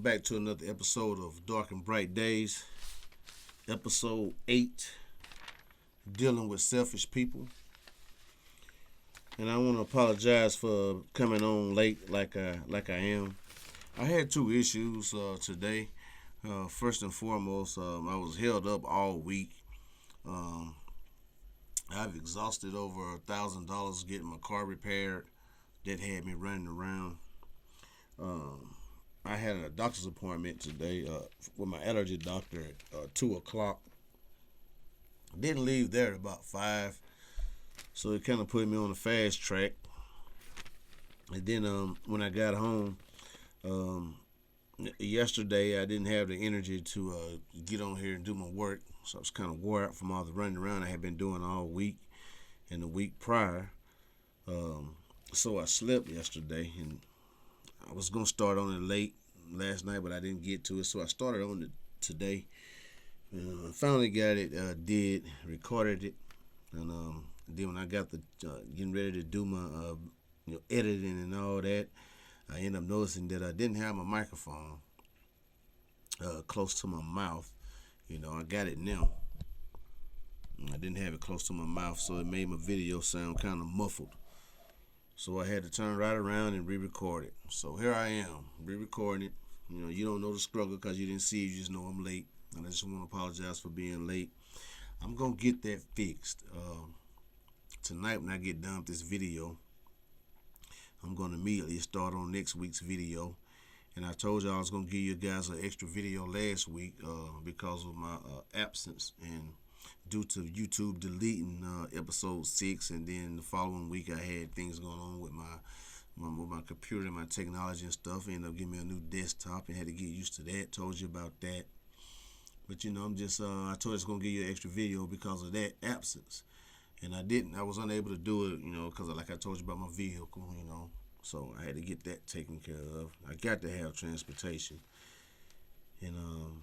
welcome back to another episode of Dark and Bright Days, episode 8, Dealing with Selfish People. And I want to apologize for coming on late like I am. I had two issues today. First and foremost, I was held up all week. Um, I've exhausted over $1,000 getting my car repaired. That had me running around. Um, I had a doctor's appointment today with my allergy doctor at 2 o'clock. Didn't leave there at about 5, so it kind of put me on a fast track. And then when I got home um, yesterday, I didn't have the energy to get on here and do my work, so I was kind of wore out from all the running around I had been doing all week and the week prior. Um, so I slept yesterday, and I was gonna start on it late last night, but I didn't get to it, so I started on it today. Finally got it, recorded it, and then when I got the getting ready to do my editing and all that, I ended up noticing that I didn't have my microphone close to my mouth. I got it now. I didn't have it close to my mouth, so it made my video sound kind of muffled. So I had to turn right around and re-record it. So here I am, re-recording it. You don't know the struggle because you didn't see it. You just know I'm late. And I just want to apologize for being late. I'm going to get that fixed. Tonight when I get done with this video, I'm going to immediately start on next week's video. And I told you I was going to give you guys an extra video last week because of my absence. And due to YouTube deleting episode 6, and then the following week I had things going on with my computer and my technology and stuff. I ended up getting me a new desktop and had to get used to that. Told you about that. But I'm just I told you I was gonna give you an extra video because of that absence, and I didn't. I was unable to do it, because like I told you about my vehicle, so I had to get that taken care of. I got to have transportation, and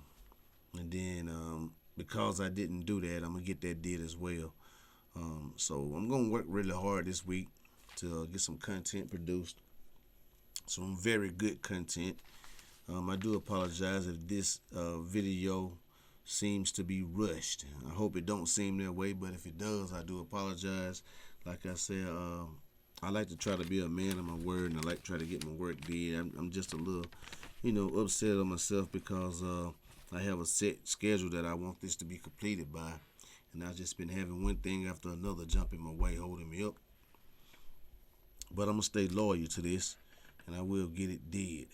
then because I didn't do that, I'm gonna get that did as well. So I'm gonna work really hard this week to get some content produced, some very good content. I do apologize if this video seems to be rushed. I hope it don't seem that way, but if it does, I do apologize. Like I said, I like to try to be a man of my word, and I like to try to get my work done. I'm just a little, upset on myself because I have a set schedule that I want this to be completed by, and I've just been having one thing after another jumping my way, holding me up. But I'm gonna stay loyal to this, and I will get it did.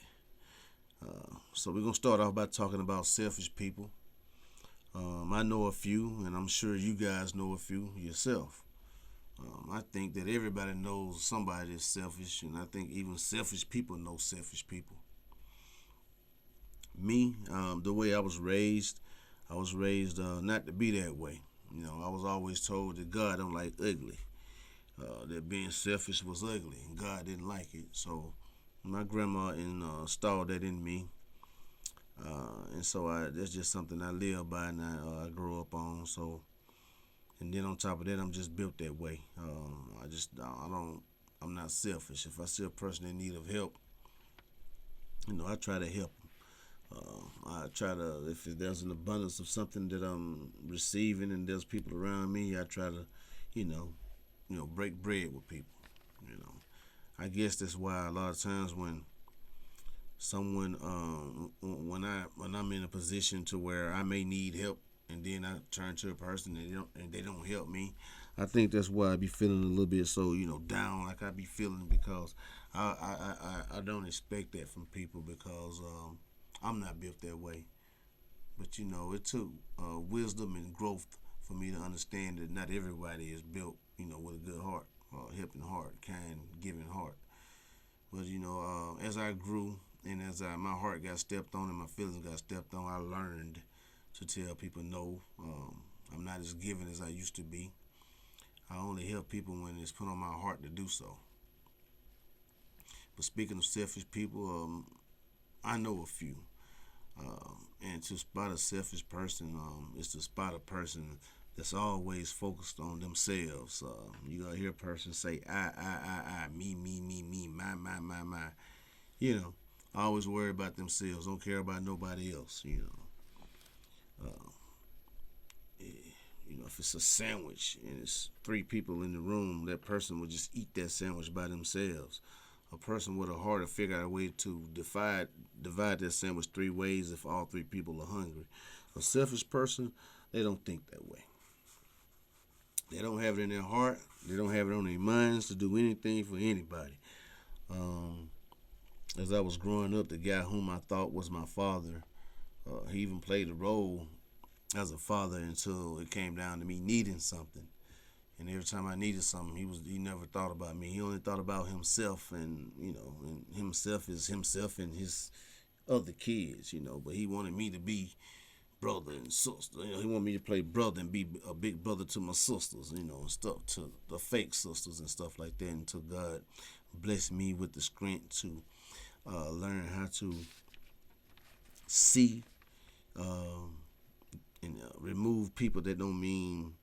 So we're gonna start off by talking about selfish people. I know a few, and I'm sure you guys know a few yourself. I think that everybody knows somebody that's selfish, and I think even selfish people know selfish people. Me, the way I was raised not to be that way. I was always told that God don't like ugly, that being selfish was ugly, and God didn't like it. So my grandma installed that in me, and so that's just something I live by and I grew up on. So, and then on top of that, I'm just built that way. I'm not selfish. If I see a person in need of help, I try to help them. I try to, if there's an abundance of something that I'm receiving and there's people around me, I try to, break bread with people. You know, I guess that's why a lot of times when someone, when I'm in a position to where I may need help, and then I turn to a person and they don't help me, I think that's why I be feeling a little bit so down like I be feeling because I don't expect that from people because I'm not built that way. But it took wisdom and growth for me to understand that not everybody is built, with a good heart, helping heart, kind, giving heart. But as I grew and as my heart got stepped on and my feelings got stepped on, I learned to tell people no. I'm not as giving as I used to be. I only help people when it's put on my heart to do so. But speaking of selfish people, I know a few. And to spot a selfish person is to spot a person that's always focused on themselves. You gonna hear a person say, I, me, me, me, my. You know, always worry about themselves, don't care about nobody else. Eh, if it's a sandwich and it's three people in the room, that person will just eat that sandwich by themselves. A person with a heart will figure out a way to divide that sandwich three ways if all three people are hungry. A selfish person, they don't think that way. They don't have it in their heart. They don't have it on their minds to do anything for anybody. Um, as I was growing up, the guy whom I thought was my father, he even played a role as a father until it came down to me needing something. And every time I needed something, he never thought about me. He only thought about himself, and himself is himself and his other kids. But he wanted me to be brother and sister. He wanted me to play brother and be a big brother to my sisters, and stuff, to the fake sisters and stuff like that. Until God blessed me with the strength to learn how to see, um, and remove people that don't mean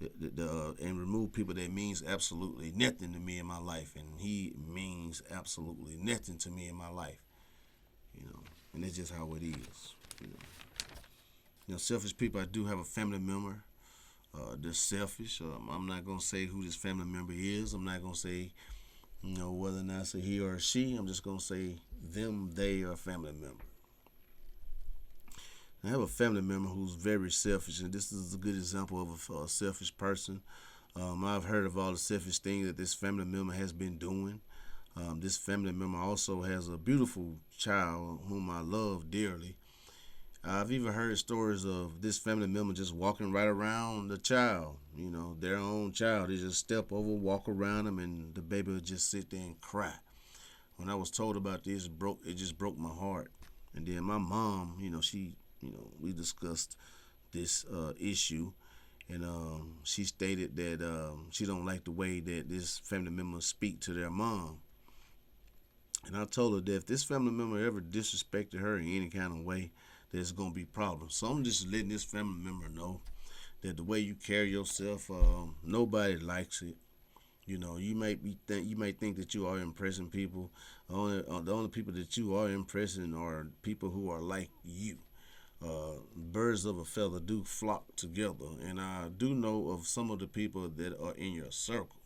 and remove people that means absolutely nothing to me in my life, and he means absolutely nothing to me in my life. You know, and that's just how it is. You know, selfish people. I do have a family member. They're selfish. I'm not gonna say who this family member is. I'm not gonna say whether or not it's a he or a she. I'm just gonna say them. They are a family member. I have a family member who's very selfish, and this is a good example of a selfish person. I've heard of all the selfish things that this family member has been doing. This family member also has a beautiful child whom I love dearly. I've even heard stories of this family member just walking right around the child, their own child. They just step over, walk around them, and the baby would just sit there and cry. When I was told about this, it just broke my heart. And then my mom, we discussed this issue, and she stated that she don't like the way that this family member speak to their mom. And I told her that if this family member ever disrespected her in any kind of way, there's gonna be problems. So I'm just letting this family member know that the way you carry yourself, nobody likes it. You might think that you are impressing people. The only people that you are impressing are people who are like you. Birds of a feather do flock together, and I do know of some of the people that are in your circle.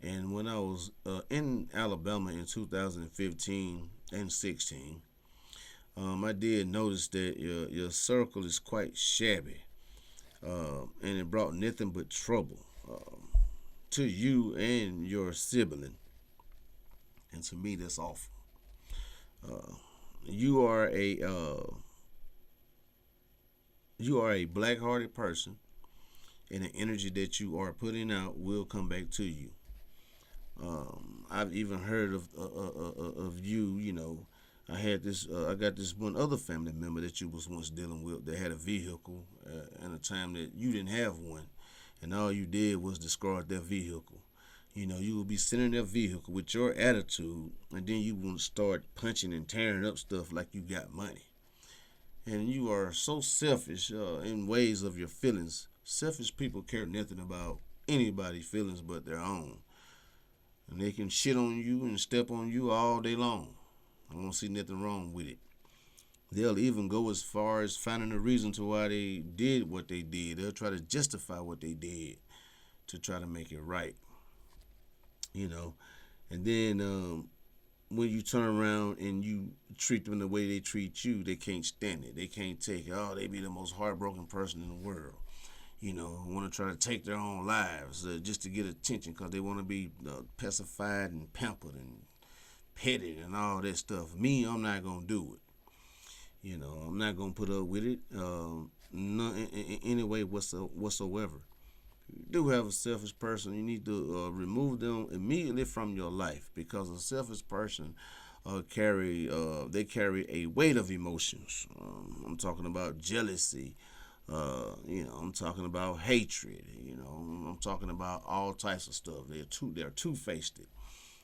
And when I was in Alabama in 2015 and 16, I did notice that your circle is quite shabby, and it brought nothing but trouble to you and your sibling. And to me, that's awful. Uh, you are a black-hearted person, and the energy that you are putting out will come back to you. I've even heard of you. I got this one other family member that you was once dealing with that had a vehicle in a time that you didn't have one, and all you did was discard their vehicle. You will be sitting in their vehicle with your attitude, and then you want to start punching and tearing up stuff like you got money. And you are so selfish in ways of your feelings. Selfish people care nothing about anybody's feelings but their own. And they can shit on you and step on you all day long. I don't see nothing wrong with it. They'll even go as far as finding a reason to why they did what they did. They'll try to justify what they did to try to make it right. You know, and then when you turn around and you treat them the way they treat you, they can't stand it. They can't take it. Oh, they be the most heartbroken person in the world. Want to try to take their own lives just to get attention because they want to be pacified and pampered and petted and all that stuff. Me, I'm not going to do it. I'm not going to put up with it in any way whatsoever. If you do have a selfish person, you need to remove them immediately from your life because a selfish person they carry a weight of emotions. I'm talking about jealousy. I'm talking about hatred. I'm talking about all types of stuff. They're two-faced.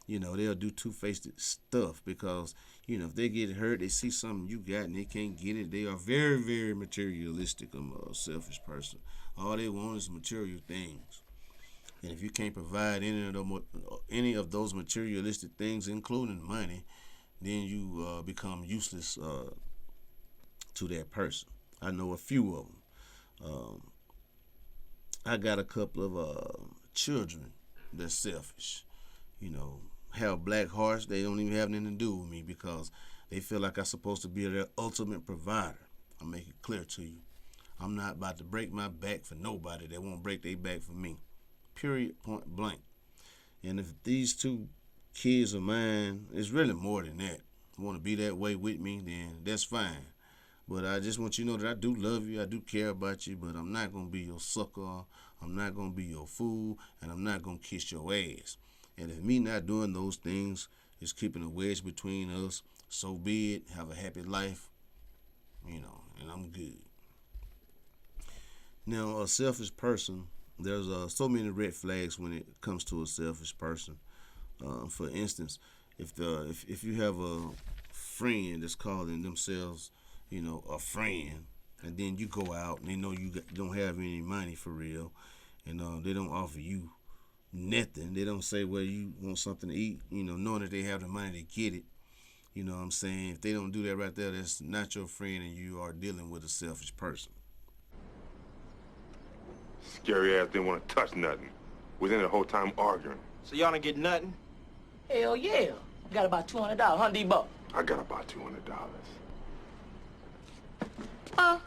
They'll do two-faced stuff because if they get hurt, they see something you got and they can't get it. They are very, very materialistic. A selfish person. All they want is material things. And if you can't provide any of those materialistic things, including money, then you become useless to that person. I know a few of them. I got a couple of children that's selfish. You know, have black hearts. They don't even have anything to do with me because they feel like I'm supposed to be their ultimate provider. I make it clear to you. I'm not about to break my back for nobody that won't break their back for me. Period, point blank. And if these two kids of mine, it's really more than that, want to be that way with me, then that's fine. But I just want you to know that I do love you, I do care about you, but I'm not going to be your sucker, I'm not going to be your fool, and I'm not going to kiss your ass. And if me not doing those things is keeping a wedge between us, so be it. Have a happy life, and I'm good. Now, a selfish person, there's so many red flags when it comes to a selfish person. For instance, if you have a friend that's calling themselves, a friend, and then you go out and they know you don't have any money for real, and they don't offer you nothing. They don't say, well, you want something to eat, knowing that they have the money to get it. You know what I'm saying? If they don't do that right there, that's not your friend, and you are dealing with a selfish person. Scary ass didn't want to touch nothing. Was in the whole time arguing. So y'all didn't get nothing? Hell yeah. Got about $200, huh, D-Buck? I got about $200. Huh?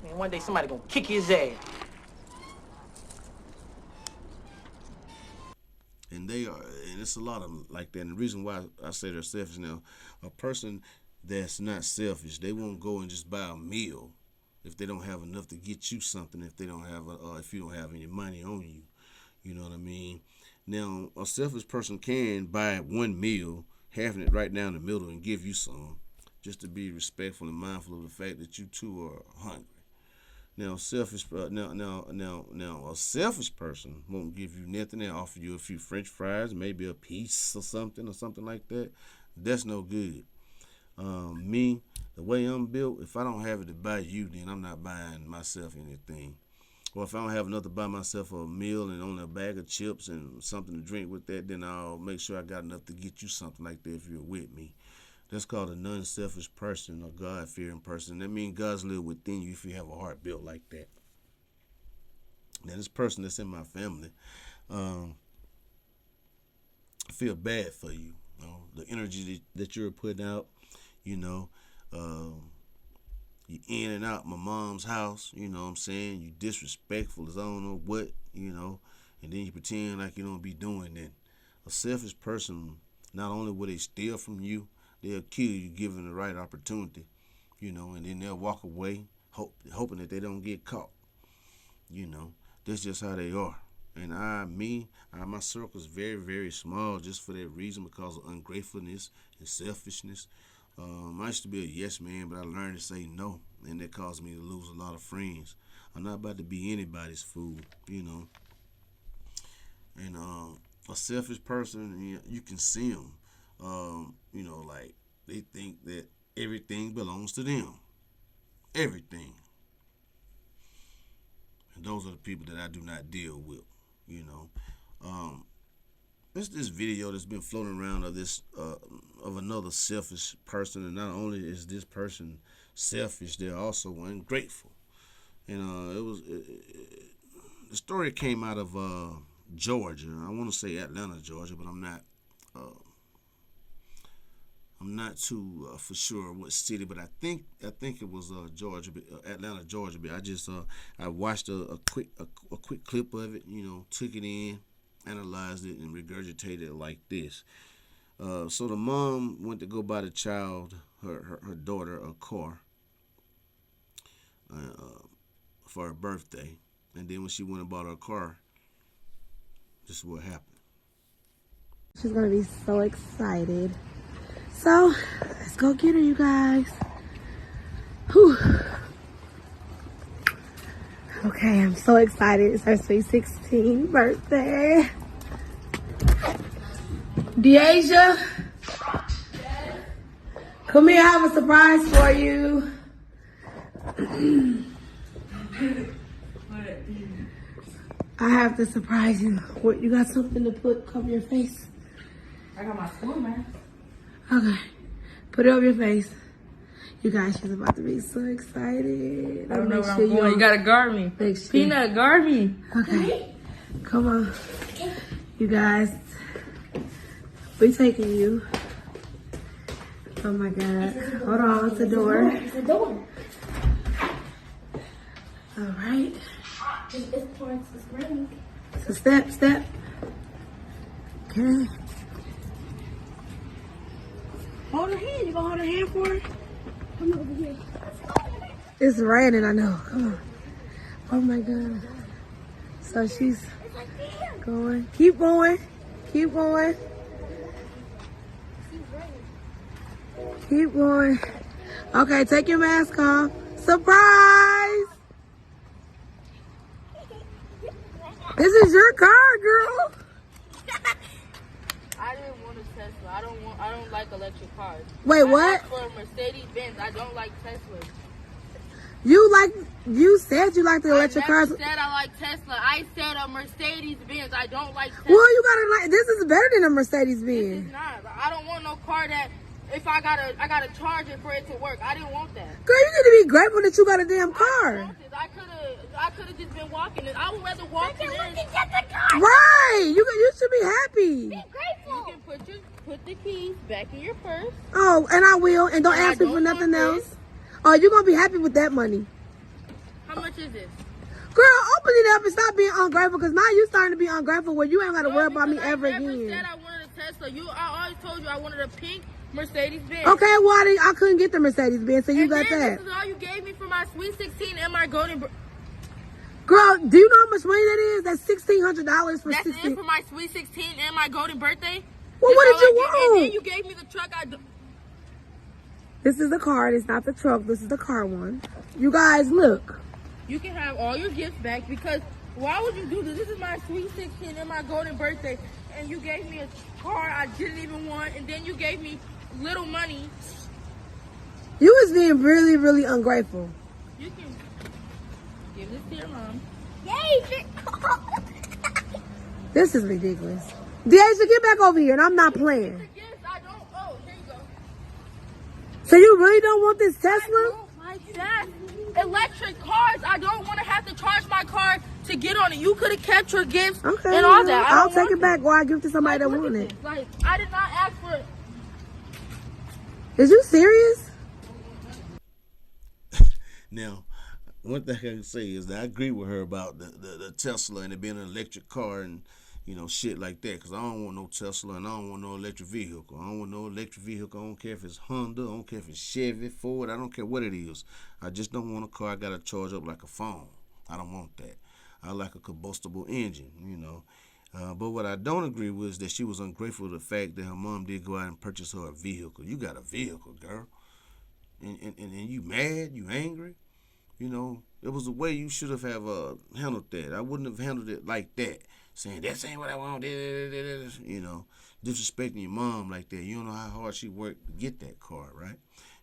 Man, one day somebody gonna kick his ass. And it's a lot of them like that. And the reason why I say they're selfish now, a person that's not selfish, they won't go and just buy a meal if they don't have enough to get you something. If they don't have, if you don't have any money on you, you know what I mean. Now, a selfish person can buy one meal, having it right down the middle, and give you some, just to be respectful and mindful of the fact that you too are hungry. Now, a selfish person won't give you nothing. They'll offer you a few French fries, maybe a piece or something like that. That's no good. Me, the way I'm built, if I don't have it to buy you, then I'm not buying myself anything. Or if I don't have enough to buy myself a meal and only a bag of chips and something to drink with that, then I'll make sure I got enough to get you something like that if you're with me. That's called a non-selfish person, or God-fearing person. That means God's live within you if you have a heart built like that. Now, this person that's in my family, I feel bad for you. The energy that you're putting out, you in and out my mom's house, you know what I'm saying? You disrespectful as I don't know what, and then you pretend like you don't be doing that. A selfish person, not only will they steal from you, they'll kill you given the right opportunity, and then they'll walk away hoping that they don't get caught. That's just how they are. And my circle is very, very small just for that reason, because of ungratefulness and selfishness. I used to be a yes man, but I learned to say no, and that caused me to lose a lot of friends. I'm not about to be anybody's fool, And a selfish person, you can see them. Like they think that everything belongs to them. Everything. And those are the people that I do not deal with, There's this video that's been floating around of this of another selfish person, and not only is this person selfish, they're also ungrateful. And the story came out of Georgia. I want to say Atlanta, Georgia, but I'm not too for sure what city, but I think it was Georgia, Atlanta, Georgia. But I watched a quick clip of it, took it in, analyzed it, and regurgitated it like this. So the mom went to go buy the child, her daughter, a car for her birthday, and then when she went and bought her a car, this is what happened. She's gonna be so excited. So let's go get her, you guys. Whew. Okay, I'm so excited. It's her sweet 16th birthday. Deasia, come here, I have a surprise for you. I have to surprise you. What, you got something to cover your face? I got my school mask. Okay. Put it over your face. You guys, she's about to be so excited. I don't know where I'm going. You gotta guard me. Peanut, guard me. Okay. Come on. You guys, we taking you. Oh my God. Hold on, it's a door. It's a door. All right. It's raining. So step. Okay. Hold her hand. You gonna hold her hand for her? Come over here. It's raining, I know. Come on. Oh my God. So she's It's like there. going. Keep going. Keep going. Keep going. Okay, take your mask off. Surprise! This is your car, girl. I didn't want a Tesla. I don't like electric cars. Wait, what? I asked for a Mercedes Benz. I don't like Teslas. You said you like the electric I cars. never said I like Tesla. I said a Mercedes Benz. I don't like Tesla. Well, you gotta like. This is better than a Mercedes This Benz. is not. I don't want no car that if I gotta charge it for it to work. I didn't want that. Girl, you need to be grateful that you got a damn car. I could have just been walking it. I would rather walk it in. Right. You should be happy. You can put the keys back in your purse. Oh, and I will. And don't And I ask me for don't nothing want else. Oh, you're gonna be happy with that money. How much is this? Girl, open it up and stop being ungrateful, because now you starting to be ungrateful where you ain't got to No, worry about me because ever I never again. said I wanted a Tesla. I always told you I wanted a pink Mercedes Benz. Okay, well, I couldn't get the Mercedes Benz, so you And got then that. This is all you gave me for my Sweet 16 and my Golden. Girl, do you know how much money that is? That's $1,600 for That's 16. it for my Sweet 16 and my Golden birthday. Well, That's what did all you I gave- And want? then you gave me the truck. This is the car. It's not the truck. This is the car one. You guys, look. You can have all your gifts back because why would you do this? This is my Sweet 16 and my Golden birthday, and you gave me a car I didn't even want, and then you gave me little money. You was being really, really ungrateful. You can give this to your mom. Yay! This is ridiculous. Deja, get back over here, and I'm not playing. The gifts I don't. Oh, here you go. So you really don't want this I Tesla? don't like that. Electric cars. I don't want to have to charge my car to get on it. You could have kept your gifts Okay, and all that. I'll take it back or I'll give it to somebody that Look at want it. this. Like, I did not ask for it. Is you serious? Now, one thing I can say is that I agree with her about the Tesla and it being an electric car and, you know, shit like that. Because I don't want no Tesla and I don't want no electric vehicle. I don't want no electric vehicle. I don't care if it's Honda. I don't care if it's Chevy, Ford. I don't care what it is. I just don't want a car I got to charge up like a phone. I don't want that. I like a combustible engine, you know. But what I don't agree with is that she was ungrateful to the fact that her mom did go out and purchase her a vehicle. You got a vehicle, girl. And you mad, you angry. You know, it was the way you should have handled that. I wouldn't have handled it like that, saying, that ain't what I want, you know, disrespecting your mom like that. You don't know how hard she worked to get that car, right?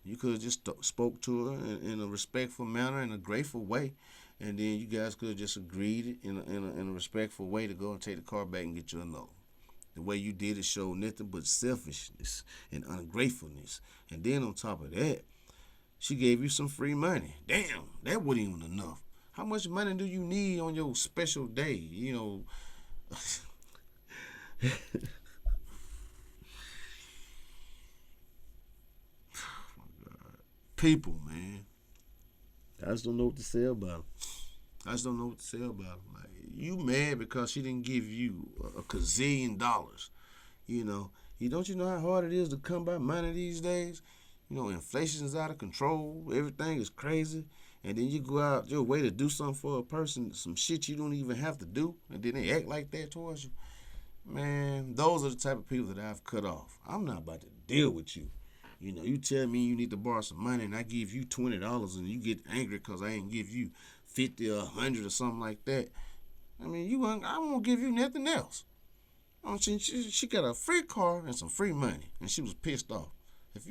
You could have just spoke to her in a respectful manner, in a grateful way, and then you guys could have just agreed in a respectful way to go and take the car back and get you another. The way you did it showed nothing but selfishness and ungratefulness. And then on top of that, she gave you some free money. Damn, that wasn't even enough. How much money do you need on your special day? You know, people, man. I just don't know what to say about them. Like, you mad because she didn't give you a gazillion dollars. You know, don't you know how hard it is to come by money these days? You know, inflation is out of control. Everything is crazy. And then you go out your way to do something for a person, some shit you don't even have to do, and then they act like that towards you. Man, those are the type of people that I've cut off. I'm not about to deal with you. You know, you tell me you need to borrow some money and I give you $20 and you get angry because I ain't give you 50 or 100 or something like that. I mean, I won't give you nothing else. She got a free car and some free money, and she was pissed off. If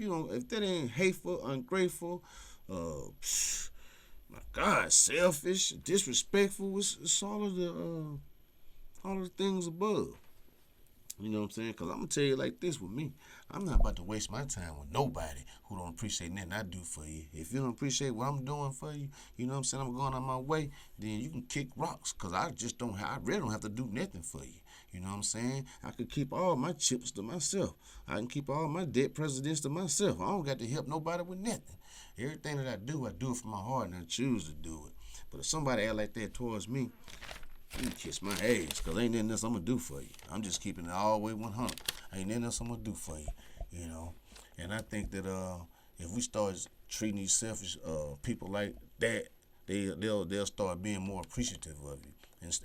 that ain't hateful, ungrateful, my God, selfish, disrespectful, it's all of all of the things above. You know what I'm saying? Because I'm going to tell you like this with me. I'm not about to waste my time with nobody who don't appreciate nothing I do for you. If you don't appreciate what I'm doing for you, you know what I'm saying, I'm going out my way, then you can kick rocks. Because I really don't have to do nothing for you. You know what I'm saying? I could keep all my chips to myself. I can keep all my dead presidents to myself. I don't got to help nobody with nothing. Everything that I do it from my heart, and I choose to do it. But if somebody act like that towards me, you kiss my ass, because ain't nothing else I'm going to do for you. I'm just keeping it all the way 100. Ain't nothing else I'm going to do for you, you know. And I think that if we start treating these selfish people like that, they'll start being more appreciative of you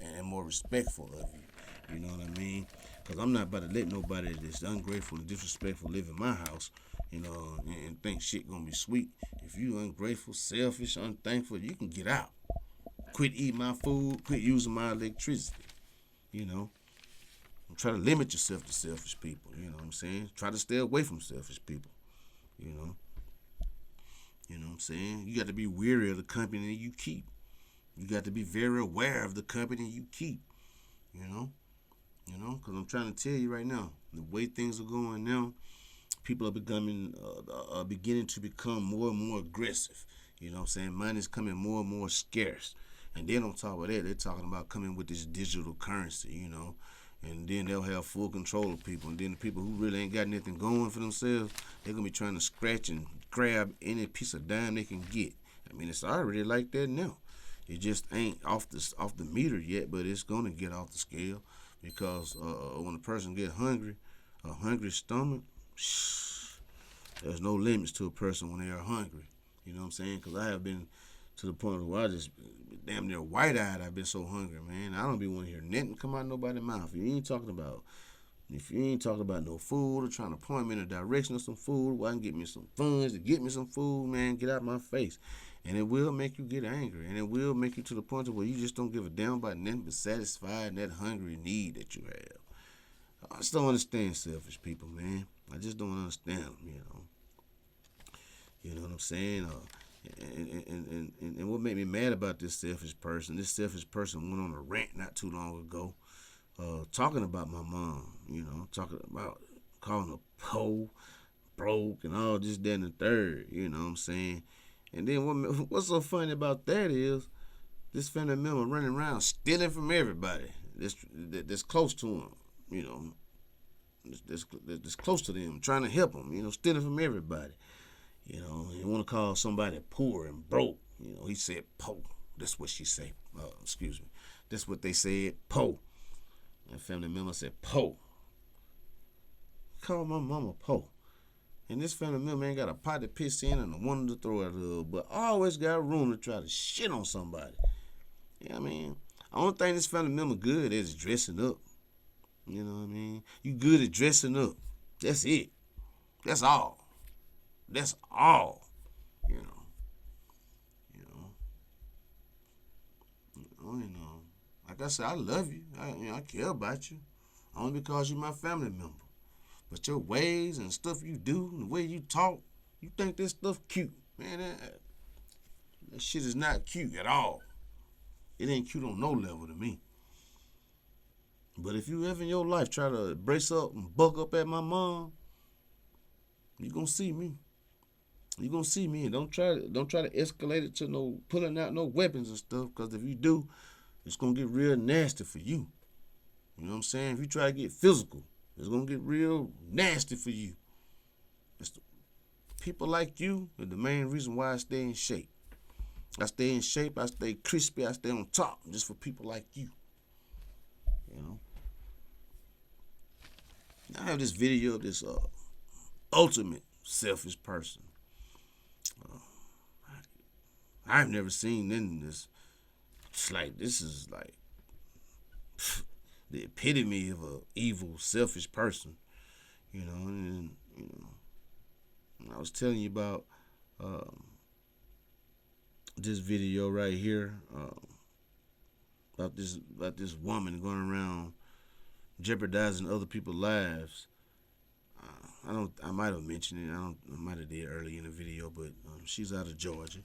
and more respectful of you. You know what I mean? Because I'm not about to let nobody that's ungrateful and disrespectful live in my house, you know, and think shit going to be sweet. If you ungrateful, selfish, unthankful, you can get out. Quit eating my food, quit using my electricity, you know. Try to limit yourself to selfish people, you know what I'm saying? Try to stay away from selfish people, you know. You know what I'm saying? You got to be weary of the company you keep. You got to be very aware of the company you keep, you know. You know, because I'm trying to tell you right now, the way things are going now, people are beginning to become more and more aggressive. You know what I'm saying? Money's coming more and more scarce. And then on top of that, they're talking about coming with this digital currency, you know. And then they'll have full control of people. And then the people who really ain't got nothing going for themselves, they're going to be trying to scratch and grab any piece of dime they can get. I mean, it's already like that now. It just ain't off the meter yet, but it's going to get off the scale. Because when a person get hungry, a hungry stomach, there's no limits to a person when they are hungry. You know what I'm saying? Because I have been to the point where I just damn near white-eyed. I've been so hungry, man. I don't be want to hear nothing come out of nobody's mouth. If you ain't talking about no food or trying to point me in the direction of some food, where I can get me some funds to get me some food, man, get out my face. And it will make you get angry. And it will make you to the point where you just don't give a damn about nothing but satisfying that hungry need that you have. I just don't understand selfish people, man. I just don't understand them, you know. You know what I'm saying? And what made me mad about this selfish person went on a rant not too long ago, talking about my mom, you know, talking about calling her po, broke, and all this, that, and the third, you know what I'm saying? And then what's so funny about that is this family member running around stealing from everybody that's close to him, you know, that's close to them, trying to help them, you know, stealing from everybody. You know, you want to call somebody poor and broke. You know, he said po. That's what she said. Excuse me. That's what they said, po. And family member said po. Call my mama po. And this family member ain't got a pot to piss in and a one to throw at her, but always got room to try to shit on somebody. You know what I mean? I don't think this family member good at dressing up. You know what I mean? You good at dressing up. That's it. That's all. That's all, you know. Like I said, I love you. I care about you, only because you're my family member. But your ways and stuff you do, and the way you talk, you think this stuff cute, man. That shit is not cute at all. It ain't cute on no level to me. But if you ever in your life try to brace up and buck up at my mom, you gonna see me. You gonna see me, and don't try to escalate it to no pulling out no weapons and stuff. Cause if you do, it's gonna get real nasty for you. You know what I'm saying? If you try to get physical, it's gonna get real nasty for you. People like you are the main reason why I stay in shape. I stay in shape. I stay crispy. I stay on top, just for people like you. You know. I have this video of this ultimate selfish person. I've never seen this. It's like, this is like the epitome of a evil, selfish person, you know. And I was telling you about this video right here, about this woman going around jeopardizing other people's lives. I might have mentioned it. I might have did early in the video, but she's out of Georgia.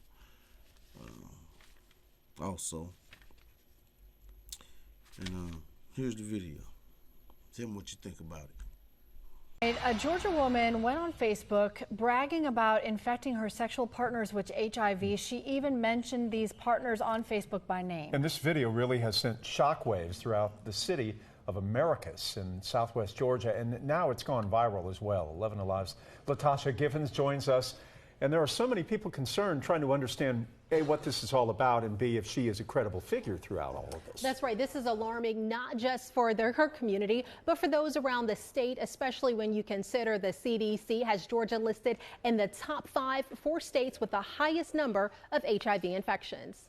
Also, and Here's the video. Tell me what you think about it. A Georgia woman went on Facebook bragging about infecting her sexual partners with HIV. She even mentioned these partners on Facebook by name. And this video really has sent shockwaves throughout the city of Americus in southwest Georgia, and now it's gone viral as well. 11 Alive's Latasha Giffens joins us, and there are so many people concerned trying to understand A, what this is all about, and B, if she is a credible figure throughout all of this. That's right. This is alarming, not just for her community, but for those around the state, especially when you consider the CDC has Georgia listed in the top 5 for states with the highest number of HIV infections.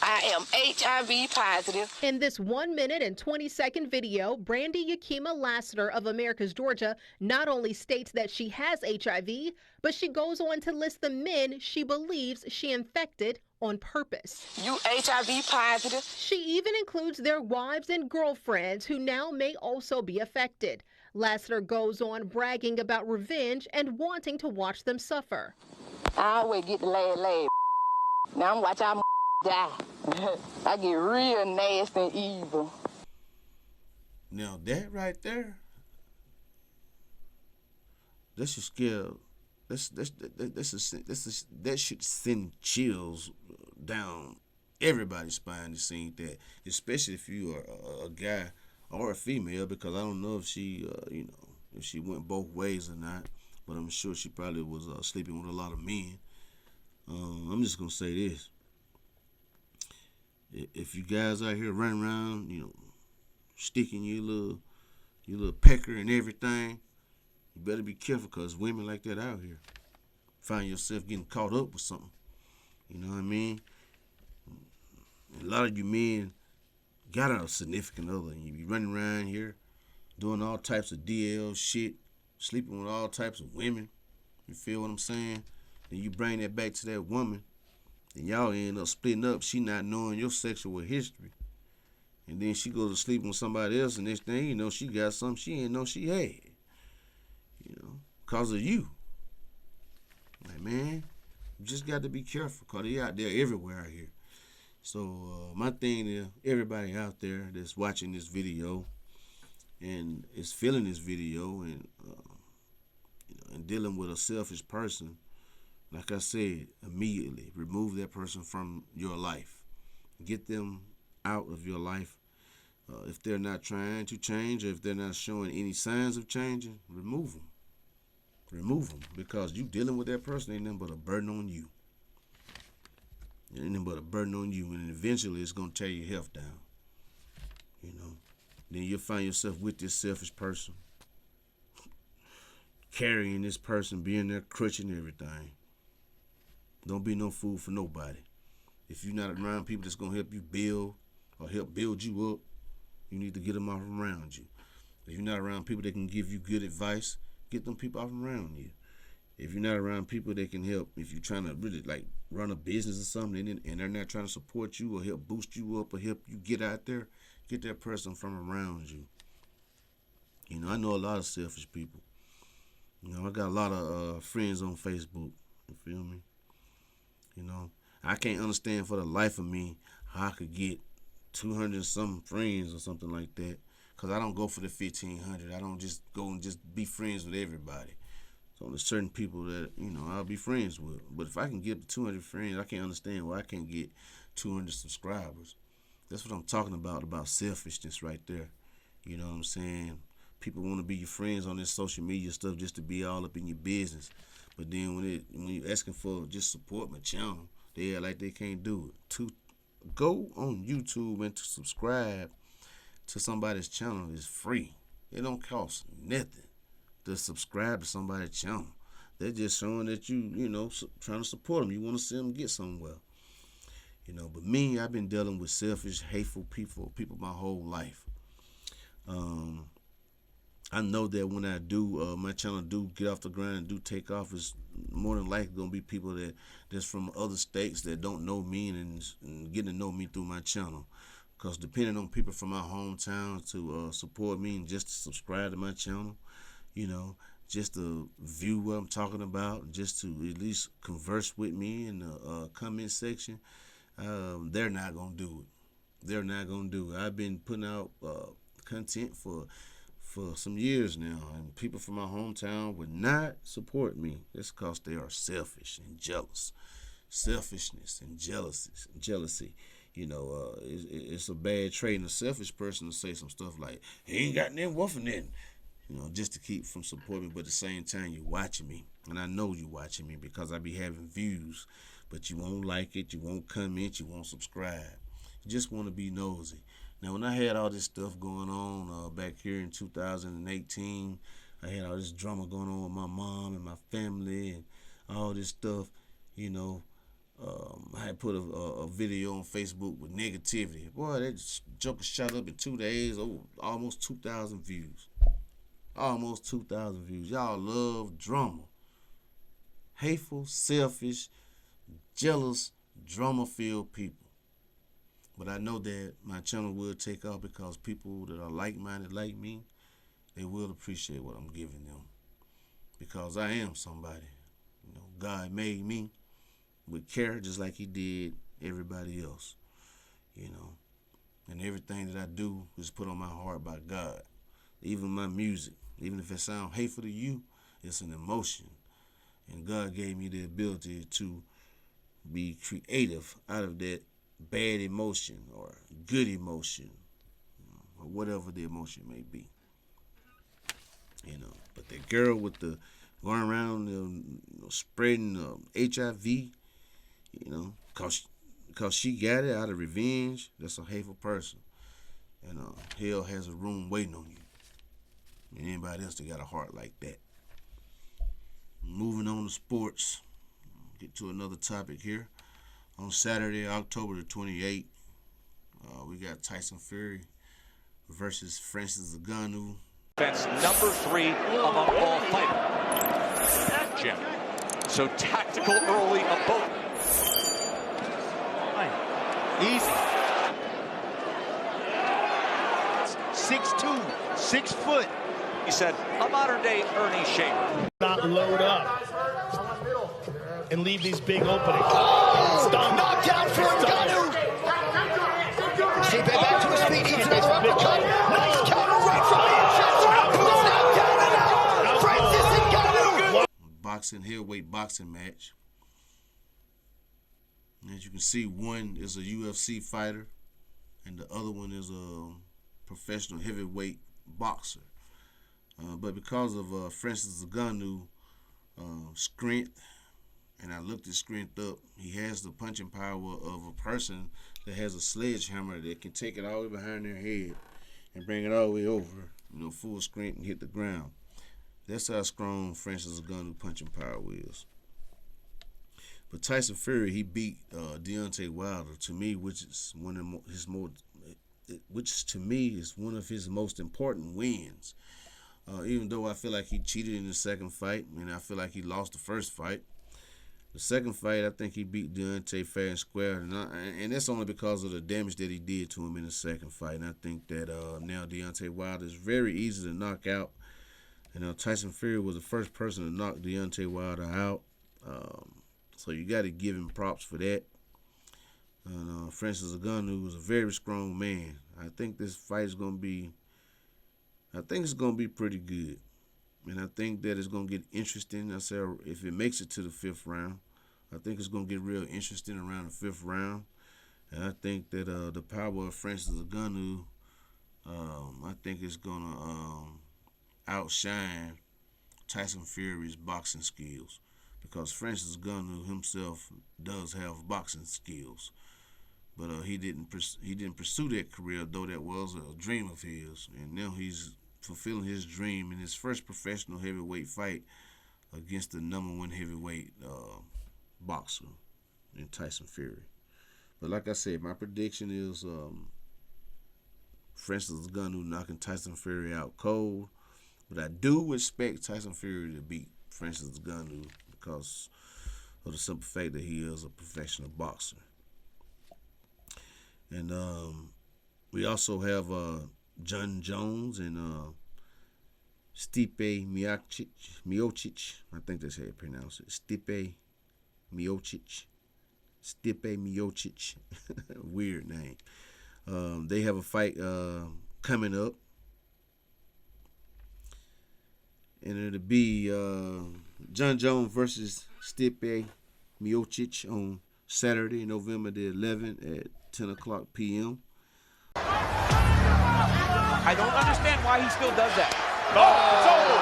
I am HIV positive. In this 1-minute and 20-second video, Brandy Yakima Lassiter of Americus, Georgia, not only states that she has HIV, but she goes on to list the men she believes she infected on purpose. You HIV positive? She even includes their wives and girlfriends who now may also be affected. Lassiter goes on bragging about revenge and wanting to watch them suffer. I always get the last. Now I'm watching y'all die. I get real nasty and evil. Now that right there, that should scare. That should send chills down everybody's spine to see that, especially if you are a guy or a female, because I don't know if she, if she went both ways or not, but I'm sure she probably was sleeping with a lot of men. I'm just gonna say this: if you guys out here running around, sticking your little pecker and everything, you better be careful, because women like that out here find yourself getting caught up with something. You know what I mean? A lot of you men got a significant other, and you be running around here doing all types of DL shit, sleeping with all types of women. You feel what I'm saying? Then you bring that back to that woman, and y'all end up splitting up, she not knowing your sexual history. And then she goes to sleep with somebody else, and next thing you know, she got something she didn't know she had. Because of you. Like, man, you just got to be careful, because they out there everywhere out here. So my thing is, everybody out there that's watching this video and is feeling this video and and dealing with a selfish person, like I said, immediately remove that person from your life. Get them out of your life. If they're not trying to change, or if they're not showing any signs of changing, remove them. Remove them, because you dealing with that person ain't nothing but a burden on you. It ain't nothing but a burden on you, and eventually it's gonna tear your health down. Then you'll find yourself with this selfish person, carrying this person, being their crutch and everything. Don't be no fool for nobody. If you're not around people that's gonna help you build or help build you up, you need to get them off around you. If you're not around people that can give you good advice, get them people off around you. If you're not around people that can help, if you're trying to really run a business or something, and they're not trying to support you or help boost you up or help you get out there, get that person from around you. I know a lot of selfish people. I got a lot of friends on Facebook. You feel me? I can't understand for the life of me how I could get 200 something friends or something like that, because I don't go for the 1,500. I don't just go and just be friends with everybody. So there's certain people that, I'll be friends with. But if I can get 200 friends, I can't understand why I can't get 200 subscribers. That's what I'm talking about selfishness right there. You know what I'm saying? People want to be your friends on this social media stuff just to be all up in your business. But then when you're asking for just support my channel, they act like they can't do it. To go on YouTube and to subscribe to somebody's channel is free. It don't cost nothing to subscribe to somebody's channel. They're just showing that you trying to support them. You want to see them get somewhere. But me, I've been dealing with selfish, hateful people my whole life. I know that when I do, my channel do get off the ground and do take off, it's more than likely going to be people that's from other states that don't know me and getting to know me through my channel. Because depending on people from my hometown to support me and just to subscribe to my channel, just to view what I'm talking about, just to at least converse with me in the comment section, they're not going to do it. they're not gonna do it. I've been putting out content for some years now, and people from my hometown would not support me. That's because they are selfish and jealous. Selfishness and jealousy. You know, it's a bad trait in a selfish person to say some stuff like, he ain't got nothing worth for nothing, you know, just to keep from supporting me. But at the same time, you're watching me, and I know you're watching me because I be having views, but you won't like it, you won't comment, you won't subscribe. You just want to be nosy. Now, when I had all this stuff going on back here in 2018, I had all this drama going on with my mom and my family and all this stuff, you know. I had put a video on Facebook with negativity. Boy, that joker shot up in 2 days, almost 2,000 views. Almost 2,000 views. Y'all love drama. Hateful, selfish, jealous, drama-filled people. But I know that my channel will take off because people that are like-minded like me, they will appreciate what I'm giving them. Because I am somebody. You know, God made me with care just like he did everybody else. You know. And everything that I do is put on my heart by God. Even my music. Even if it sounds hateful to you, it's an emotion. And God gave me the ability to be creative out of that bad emotion or good emotion, or whatever the emotion may be. You know, but that girl with the going around spreading HIV, you know, cause she got it out of revenge, that's a hateful person. And hell has a room waiting on you. And anybody else that got a heart like that. Moving on to sports. Get to another topic here. On Saturday, October the 28th, we got Tyson Fury versus Francis Ngannou. Defense number 3 among all fighters. Jim. So tactical early of both. Easy. 6'2", 6 foot. He said, a modern-day Ernie Shaver. Not load up and leave these big openings. Oh! Knockdown for Ngannou. See, back to his feet. Eats another uppercut. Nice counter right from the inside. Francis Ngannou. Boxing, heavyweight boxing match. As you can see, one is a UFC fighter, and the other one is a professional heavyweight boxer. But because of Francis Ngannou strength, and I looked his strength up, he has the punching power of a person that has a sledgehammer that can take it all the way behind their head and bring it all the way over, you know, full strength and hit the ground. That's how strong Francis Ngannou punching power is. But Tyson Fury, he beat Deontay Wilder, to me, which is one of his one of his most important wins. Even though I feel like he cheated in the second fight, and I feel like he lost the first fight. The second fight, I think he beat Deontay fair and square, and that's only because of the damage that he did to him in the second fight. And I think that now Deontay Wilder is very easy to knock out. And Tyson Fury was the first person to knock Deontay Wilder out. So you got to give him props for that. And Francis Ngannou was a very strong man. I think this fight is going to be, it's going to be pretty good. And I think that it's going to get interesting. I said if it makes it to the 5th round, I think it's going to get real interesting around the 5th round. And I think that the power of Francis Ngannou, I think it's going to outshine Tyson Fury's boxing skills. Because Francis Ngannou himself does have boxing skills. But he didn't pursue that career, though that was a dream of his. And now he's fulfilling his dream in his first professional heavyweight fight against the #1 heavyweight boxer in Tyson Fury. But like I said, my prediction is Francis Ngannou knocking Tyson Fury out cold. But I do expect Tyson Fury to beat Francis Ngannou because of the simple fact that he is a professional boxer. And we also have John Jones and Stipe Miocic. I think that's how you pronounce it. Stipe Miocic. Weird name. They have a fight coming up, and it'll be John Jones versus Stipe Miocic on Saturday, November the 11th at 10 o'clock p.m. I don't understand why he still does that. It's over.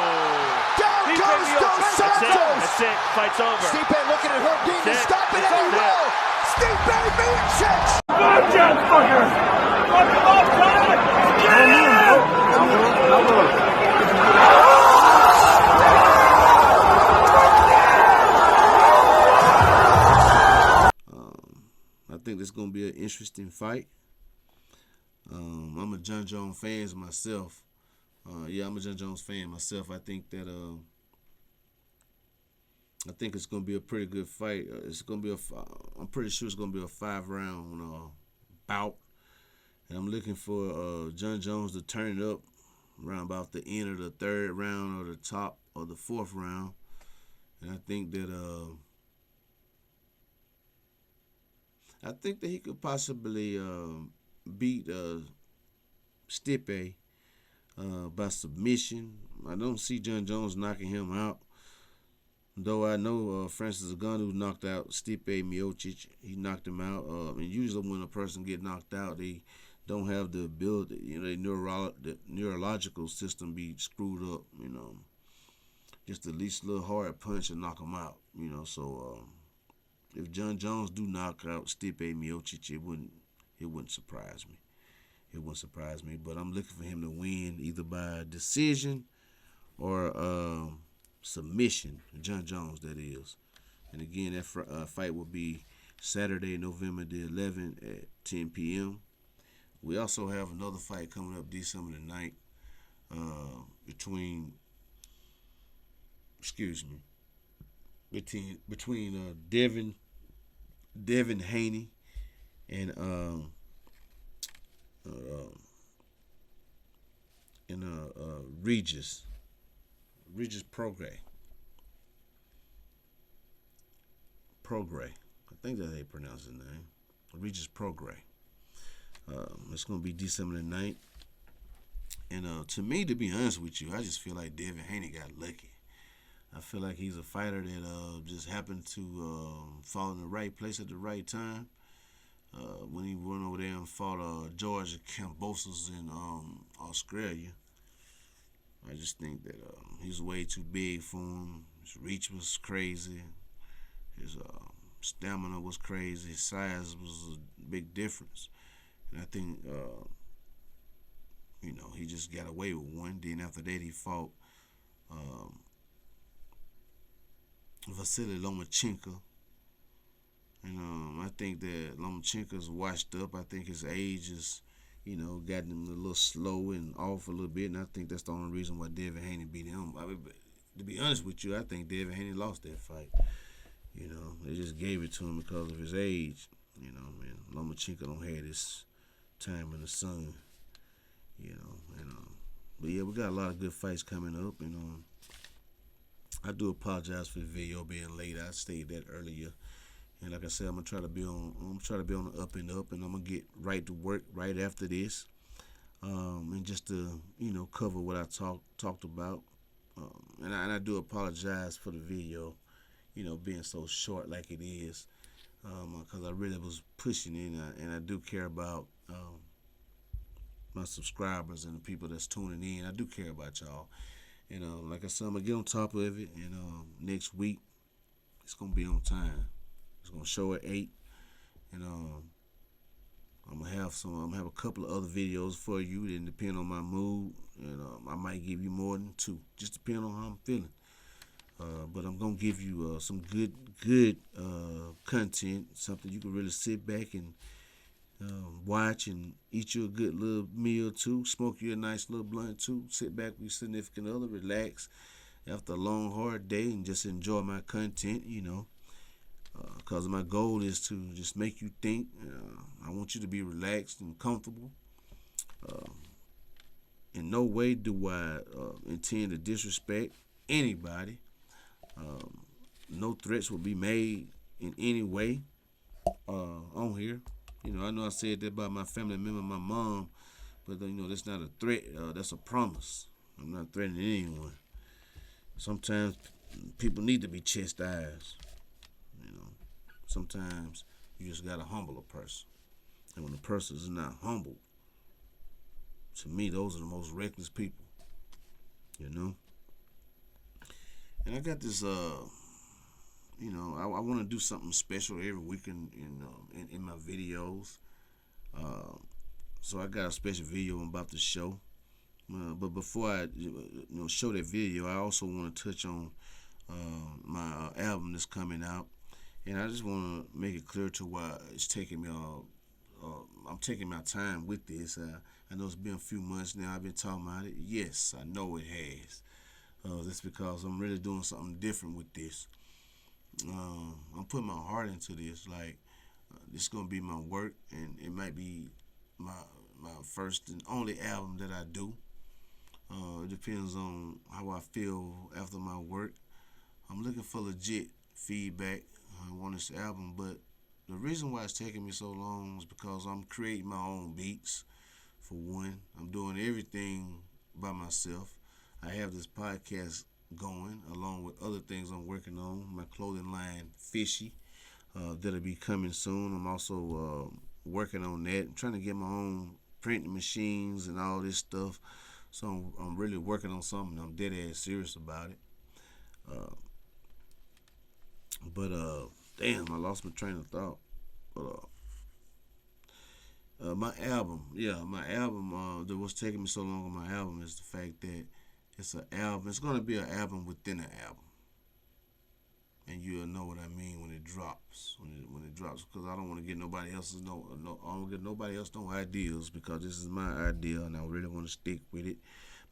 Down goes Dos Santos. That's it. Fight's over. Stipe looking at Herb to stop it, and he will. Stipe Miocic. Watch out, fucker! Fuck him up, Todd! I think this is going to be an interesting fight. I'm a John Jones fan myself. I'm a John Jones fan myself. I think that it's going to be a pretty good fight. I'm pretty sure it's going to be a 5-round bout, and I'm looking for John Jones to turn it up around about the end of the 3rd round or the top of the 4th round, and I think that he could possibly beat Stipe by submission. I don't see John Jones knocking him out, though I know Francis Ngannou knocked out Stipe Miocic. He knocked him out. And usually when a person get knocked out, they don't have the ability, their neurological system be screwed up, just the least little hard punch and knock them out, so if John Jones do knock out Stipe Miocic, it wouldn't surprise me. It wouldn't surprise me, but I'm looking for him to win either by decision or submission. John Jones, that is. And again, that fight will be Saturday, November the 11th at 10 p.m. We also have another fight coming up December the 9th between Devin Haney and Regis Prograis. I think that's how you pronounce his name. Regis Prograis. It's going to be December the 9th. And to me, to be honest with you, I just feel like Devin Haney got lucky. I feel like he's a fighter that just happened to fall in the right place at the right time. When he went over there and fought George Kambosos in Australia, I just think that he's way too big for him. His reach was crazy. His stamina was crazy. His size was a big difference. And I think, he just got away with one. Then after that, he fought Vasily Lomachenko. And I think that Lomachenko's washed up. I think his age is, gotten him a little slow and off a little bit. And I think that's the only reason why Devin Haney beat him. I mean, to be honest with you, I think Devin Haney lost that fight. They just gave it to him because of his age. Man, Lomachenko don't have this time in the sun. But yeah, we got a lot of good fights coming up. And I do apologize for the video being late. I stated that earlier. And like I said, I'm gonna try to be on the up and up, and I'm gonna get right to work right after this, and just to cover what I talked about, and I do apologize for the video, being so short like it is, because I really was pushing it, and I do care about my subscribers and the people that's tuning in. I do care about y'all, and like I said, I'm gonna get on top of it, and next week it's gonna be on time. It's gonna show at 8, and I'm gonna have a couple of other videos for you. Then depend on my mood, and I might give you more than 2, just depending on how I'm feeling. But I'm gonna give you some good content, something you can really sit back and watch and eat you a good little meal too, smoke you a nice little blunt too, sit back with your significant other, relax after a long hard day, and just enjoy my content. Because my goal is to just make you think. I want you to be relaxed and comfortable. In no way do I intend to disrespect anybody. No threats will be made in any way on here. You know, I know I said that about my family member, my mom, but you know, that's not a threat. That's a promise. I'm not threatening anyone. Sometimes people need to be chastised. You know, sometimes you just gotta humble a person, and when a person is not humble, to me, those are the most reckless people. You know, and I got this. You know, I want to do something special every week in my videos. So I got a special video about the show. But before I show that video, I also want to touch on my album that's coming out, and I just want to make it clear to why it's taking me. I'm taking my time with this. I know it's been a few months now. I've been talking about it. Yes, I know it has. That's because I'm really doing something different with this. I'm putting my heart into this. Like, this is gonna be my work, and it might be my first and only album that I do. It depends on how I feel after my work. I'm looking for legit feedback on this album, but the reason why it's taking me so long is because I'm creating my own beats. For one, I'm doing everything by myself. I have this podcast going along with other things I'm working on. My clothing line, Fishy, that'll be coming soon. I'm also working on that. I'm trying to get my own printing machines and all this stuff. So I'm really working on something. I'm dead ass serious about it. Damn, I lost my train of thought. But my album, what's taking me so long on my album is the fact that it's an album. It's gonna be an album within an album, and you'll know what I mean when it drops. When it drops, because I don't want to get nobody else's I don't get nobody else no ideas, because this is my idea, and I really want to stick with it.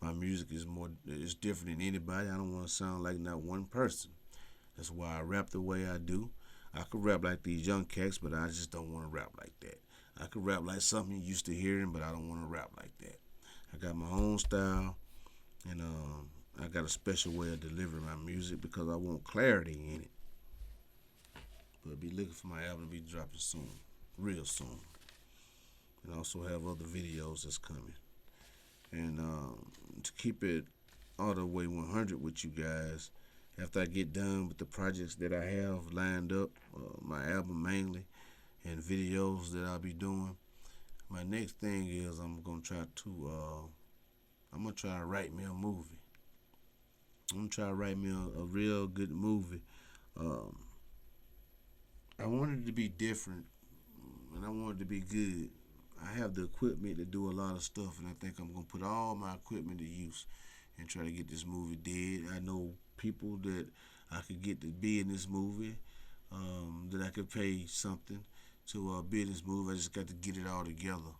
My music is different than anybody. I don't want to sound like not one person. That's why I rap the way I do. I could rap like these young cats, but I just don't want to rap like that. I could rap like something you used to hearing, but I don't want to rap like that. I got my own style, and I got a special way of delivering my music because I want clarity in it. But be looking for my album to be dropping soon, real soon. And I also have other videos that's coming. And to keep it all the way 100 with you guys, after I get done with the projects that I have lined up, my album mainly, and videos that I'll be doing, my next thing is I'm gonna try to write me a movie. I'm gonna try to write me a real good movie. I want it to be different, and I want it to be good. I have the equipment to do a lot of stuff, and I think I'm gonna put all my equipment to use and try to get this movie dead. I know people that I could get to be in this movie, that I could pay something to be in this movie. I just got to get it all together.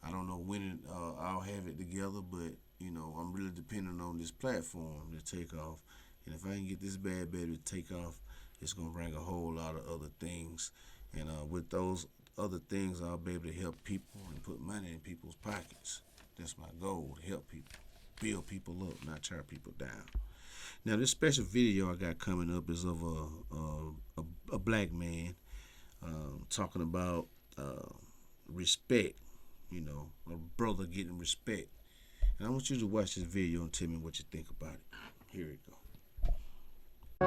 I don't know when I'll have it together, but you know, I'm really depending on this platform to take off. And if I can get this bad baby to take off, it's gonna bring a whole lot of other things. And with those other things, I'll be able to help people and put money in people's pockets. That's my goal, to help people, build people up, not tear people down. Now, this special video I got coming up is of a black man talking about respect, you know, a brother getting respect. And I want you to watch this video and tell me what you think about it. Here we go.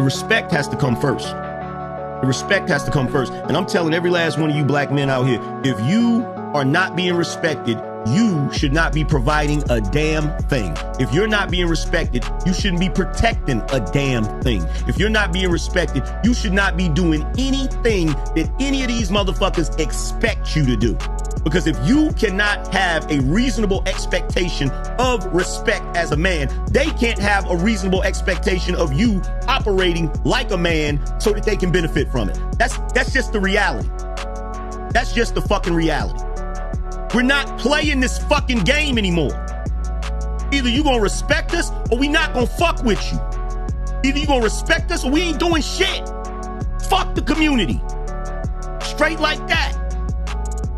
Respect has to come first. The respect has to come first. And I'm telling every last one of you black men out here, if you are not being respected, you should not be providing a damn thing. If you're not being respected, you shouldn't be protecting a damn thing. If you're not being respected, you should not be doing anything that any of these motherfuckers expect you to do. Because if you cannot have a reasonable expectation of respect as a man, they can't have a reasonable expectation of you operating like a man so that they can benefit from it. That's just the reality. That's just the fucking reality. We're not playing this fucking game anymore. Either you gonna respect us or we not gonna fuck with you. Either you gonna respect us or we ain't doing shit. Fuck the community. Straight like that.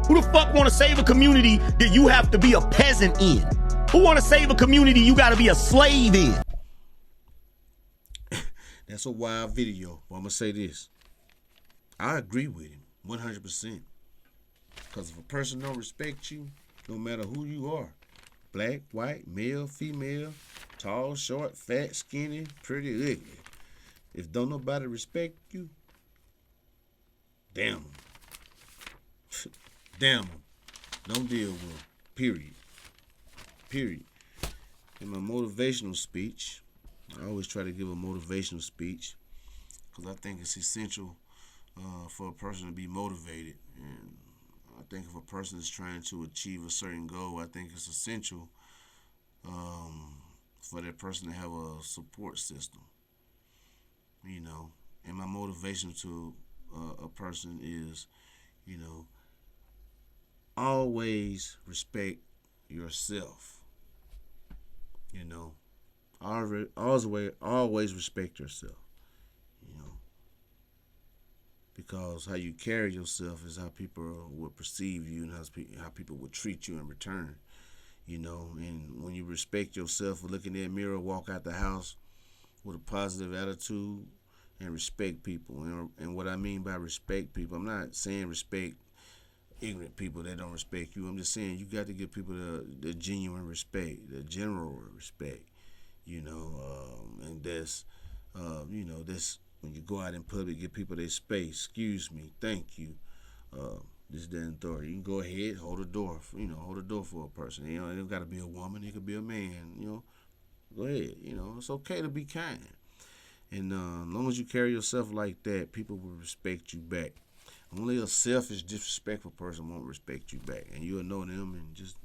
Who the fuck want to save a community that you have to be a peasant in? Who want to save a community you got to be a slave in? That's a wild video. But I'm going to say this. I agree with him 100%. Because if a person don't respect you, no matter who you are, black, white, male, female, tall, short, fat, skinny, pretty, ugly, if don't nobody respect you, damn them. Damn them. Don't deal with them. Period. Period. In my motivational speech, I always try to give a motivational speech because I think it's essential for a person to be motivated. And I think if a person is trying to achieve a certain goal, I think it's essential for that person to have a support system. You know, and my motivation to a person is, you know, always respect yourself. You know, always respect yourself. You know, because how you carry yourself is how people will perceive you and how people will treat you in return. You know, and when you respect yourself, look in that mirror, walk out the house with a positive attitude and respect people. And what I mean by respect people, I'm not saying respect ignorant people that don't respect you. I'm just saying you got to give people the genuine respect, the general respect. You know, and that's that's when you go out in public, give people their space. Excuse me, thank you. This, that, and third. You can go ahead, hold the door. Hold the door for a person. You know, it don't got to be a woman. It could be a man. You know, go ahead. You know, it's okay to be kind. And as long as you carry yourself like that, people will respect you back. Only a selfish, disrespectful person won't respect you back, and you'll know them and just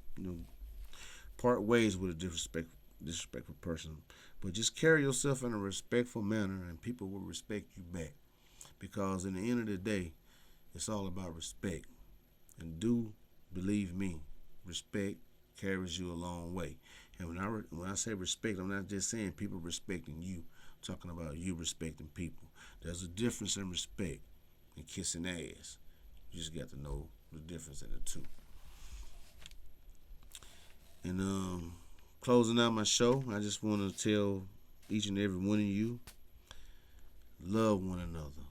part ways with a disrespectful person. But just carry yourself in a respectful manner, and people will respect you back. Because in the end of the day, it's all about respect. And do believe me, respect carries you a long way. And when I say respect, I'm not just saying people respecting you. I'm talking about you respecting people. There's a difference in respect and kissing ass. You just got to know the difference in the two. And closing out my show, I just want to tell each and every one of you, love one another.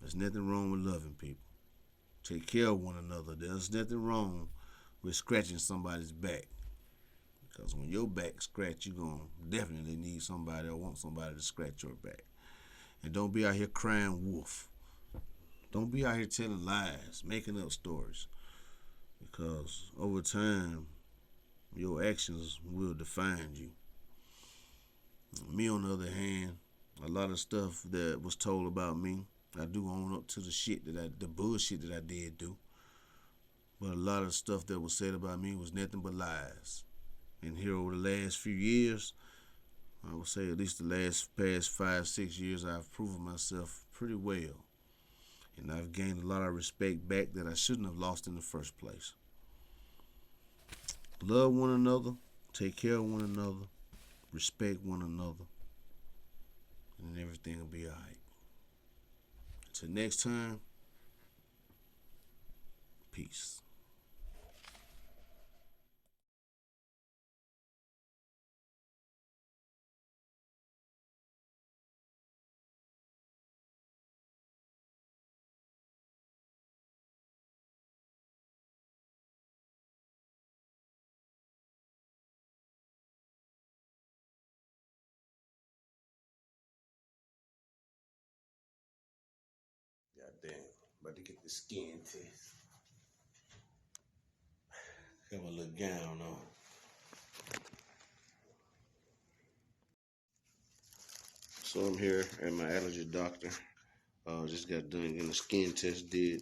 There's nothing wrong with loving people. Take care of one another. There's nothing wrong with scratching somebody's back. Because when your back scratched, you're going to definitely need somebody or want somebody to scratch your back. And don't be out here crying wolf. Don't be out here telling lies, making up stories. Because over time, your actions will define you. Me, on the other hand, a lot of stuff that was told about me, I do own up to the bullshit that I did do. But a lot of stuff that was said about me was nothing but lies. And here over the last few years, I would say at least the past 5-6 years, I've proven myself pretty well. And I've gained a lot of respect back that I shouldn't have lost in the first place. Love one another, take care of one another, respect one another, and everything will be all right. Until next time, peace. Goddamn, about to get the skin test. Have a little gown on. So I'm here at my allergy doctor. Just got done getting the skin test did.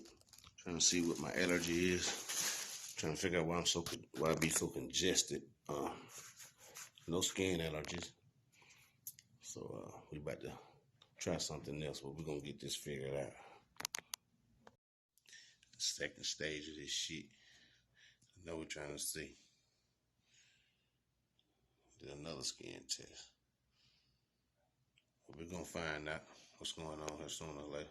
Trying to see what my allergy is. Trying to figure out why I be so congested. No skin allergies. So we about to try something else, but we're gonna get this figured out. The second stage of this shit. I know we're trying to see. Did another skin test. But we're gonna find out what's going on here sooner or later.